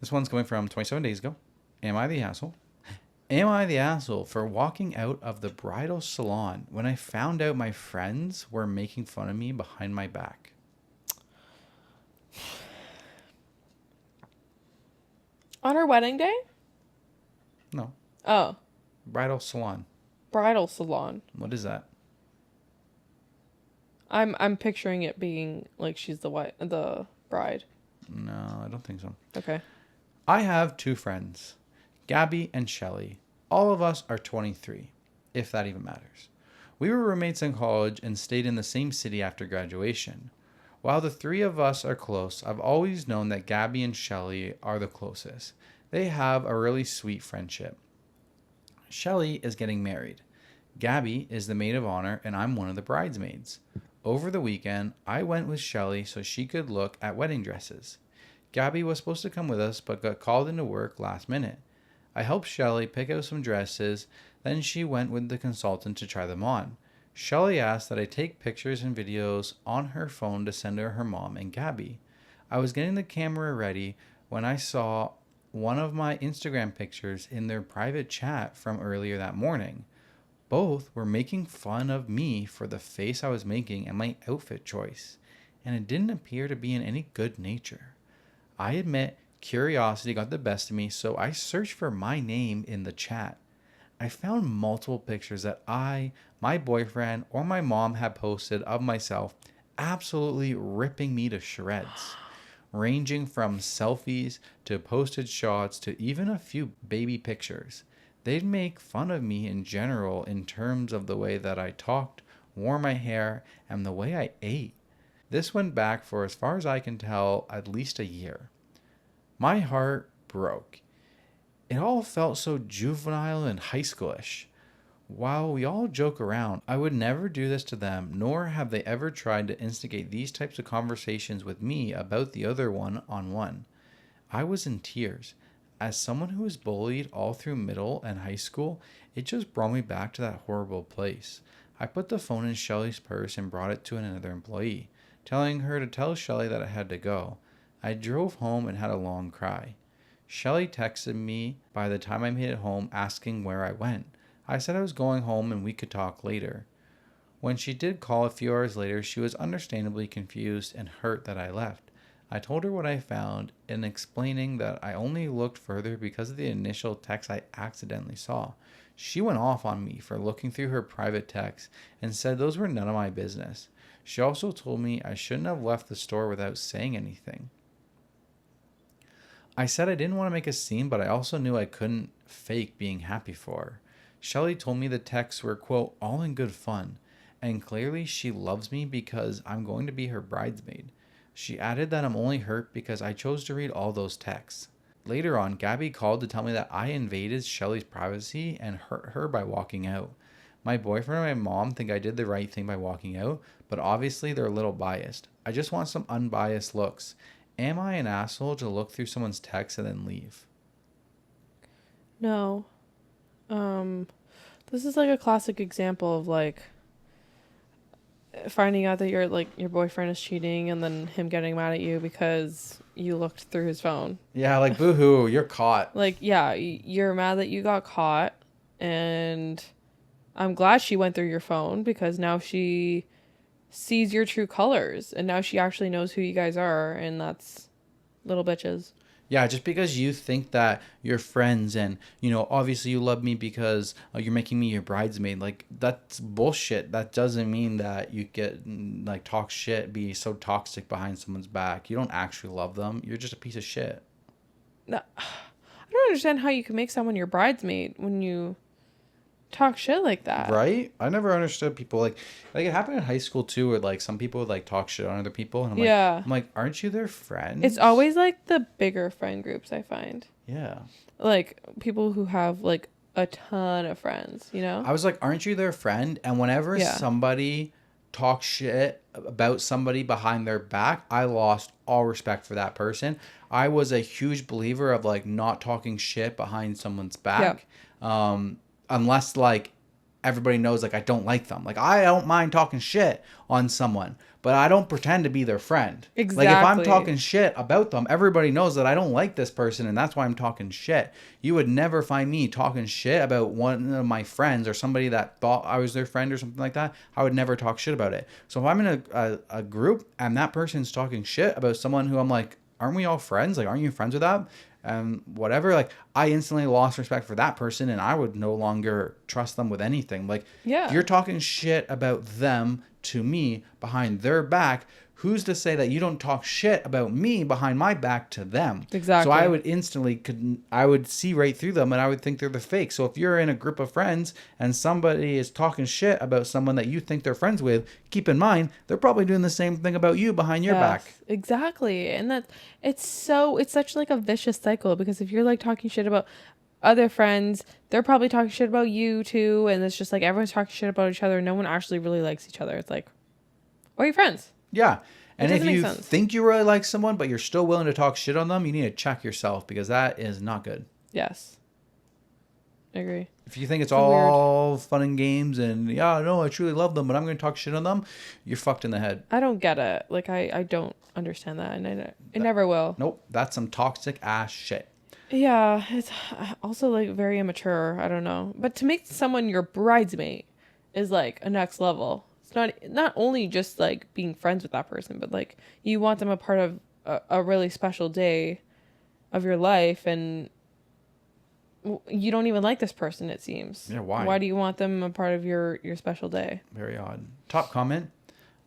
This one's coming from 27 days ago. Am I the asshole? Am I the asshole for walking out of the bridal salon when I found out my friends were making fun of me behind my back? On our wedding day? No. Oh. Bridal salon. Bridal salon. What is that? I'm picturing it being like she's the bride. No, I don't think so. Okay. I have two friends, Gabby and Shelly. All of us are 23, if that even matters. We were roommates in college and stayed in the same city after graduation. While the three of us are close, I've always known that Gabby and Shelly are the closest. They have a really sweet friendship. Shelly is getting married. Gabby is the maid of honor and I'm one of the bridesmaids. Over the weekend, I went with Shelly so she could look at wedding dresses. Gabby was supposed to come with us but got called into work last minute. I helped Shelly pick out some dresses, then she went with the consultant to try them on. Shelly asked that I take pictures and videos on her phone to send to her mom and Gabby. I was getting the camera ready when I saw one of my Instagram pictures in their private chat from earlier that morning. Both were making fun of me for the face I was making and my outfit choice, and it didn't appear to be in any good nature. I admit curiosity got the best of me, so I searched for my name in the chat. I found multiple pictures that I, my boyfriend, or my mom had posted of myself, absolutely ripping me to shreds, ranging from selfies to posted shots to even a few baby pictures. They'd make fun of me in general in terms of the way that I talked, wore my hair, and the way I ate. This went back for, as far as I can tell, at least a year. My heart broke. It all felt so juvenile and high schoolish. While we all joke around, I would never do this to them, nor have they ever tried to instigate these types of conversations with me about the other one-on-one. I was in tears. As someone who was bullied all through middle and high school, it just brought me back to that horrible place. I put the phone in Shelly's purse and brought it to another employee, telling her to tell Shelly that I had to go. I drove home and had a long cry. Shelly texted me by the time I made it home asking where I went. I said I was going home and we could talk later. When she did call a few hours later, she was understandably confused and hurt that I left. I told her what I found and explaining that I only looked further because of the initial text I accidentally saw. She went off on me for looking through her private texts and said those were none of my business. She also told me I shouldn't have left the store without saying anything. I said I didn't want to make a scene, but I also knew I couldn't fake being happy for her. Shelly told me the texts were, quote, all in good fun, and clearly she loves me because I'm going to be her bridesmaid. She added that I'm only hurt because I chose to read all those texts. Later on, Gabby called to tell me that I invaded Shelly's privacy and hurt her by walking out. My boyfriend and my mom think I did the right thing by walking out, but obviously they're a little biased. I just want some unbiased looks. Am I an asshole to look through someone's texts and then leave? No. This is like a classic example of like finding out that your boyfriend is cheating and then him getting mad at you because you looked through his phone. Yeah, like boo-hoo, you're caught. Like, yeah, you're mad that you got caught, and I'm glad she went through your phone because now she sees your true colors and now she actually knows who you guys are, and that's little bitches. Yeah, just because you think that you're friends and, obviously you love me because you're making me your bridesmaid, like, that's bullshit. That doesn't mean that you get, like, talk shit, be so toxic behind someone's back. You don't actually love them. You're just a piece of shit. No, I don't understand how you can make someone your bridesmaid when you talk shit like that. Right? I never understood people like it happened in high school too, where like some people would like talk shit on other people, and I'm like, aren't you their friends? It's always like the bigger friend groups, I find. Yeah. Like people who have like a ton of friends, I was like, aren't you their friend? And whenever somebody talks shit about somebody behind their back, I lost all respect for that person. I was a huge believer of like not talking shit behind someone's back. Unless like everybody knows like I don't like them. Like I don't mind talking shit on someone, but I don't pretend to be their friend. Exactly. Like if I'm talking shit about them, everybody knows that I don't like this person and that's why I'm talking shit. You would never find me talking shit about one of my friends or somebody that thought I was their friend or something like that. I would never talk shit about it. So if I'm in a group and that person's talking shit about someone who I'm like, aren't we all friends? Like, aren't you friends with that? Whatever, like I instantly lost respect for that person and I would no longer trust them with anything. Like Yeah. if you're talking shit about them to me behind their back, who's to say that you don't talk shit about me behind my back to them? Exactly. So I would instantly I would see right through them and I would think they're the fake. So if you're in a group of friends and somebody is talking shit about someone that you think they're friends with, keep in mind they're probably doing the same thing about you behind your back. Exactly. And that it's such like a vicious cycle, because if you're like talking shit about other friends, they're probably talking shit about you too, and it's just like everyone's talking shit about each other. No one actually really likes each other. It's like, why are you friends? Yeah. And if you sense. think you really like someone, but you're still willing to talk shit on them, you need to check yourself because that is not good. Yes. I agree. If you think it's all fun and games and, yeah, no, I truly love them, but I'm going to talk shit on them, you're fucked in the head. I don't get it. Like, I don't understand that, and I never will. Nope. That's some toxic ass shit. Yeah. It's also, like, very immature. I don't know. But to make someone your bridesmaid is, like, a next level. It's not only just, like, being friends with that person, but, like, you want them a part of a really special day of your life, and you don't even like this person, it seems. Yeah, why? Why do you want them a part of your special day? Very odd. Top comment.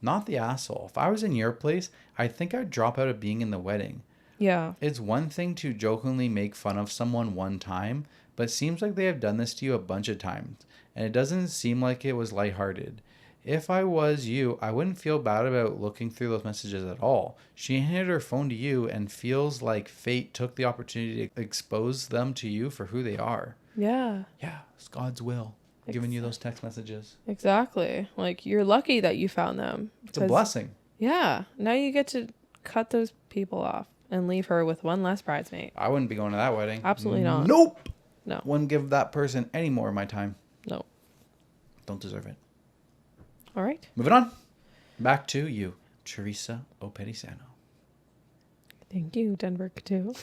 Not the asshole. If I was in your place, I think I'd drop out of being in the wedding. Yeah. It's one thing to jokingly make fun of someone one time, but it seems like they have done this to you a bunch of times, and it doesn't seem like it was lighthearted. If I was you, I wouldn't feel bad about looking through those messages at all. She handed her phone to you and feels like fate took the opportunity to expose them to you for who they are. Yeah. Yeah, it's God's will giving you those text messages. Exactly. Like, you're lucky that you found them. It's a blessing. Yeah. Now you get to cut those people off and leave her with one less bridesmaid. I wouldn't be going to that wedding. Absolutely not. Nope. No. Wouldn't give that person any more of my time. No. Don't deserve it. All right. Moving on. Back to you, Teresa Opetisano. Thank you, Denver too.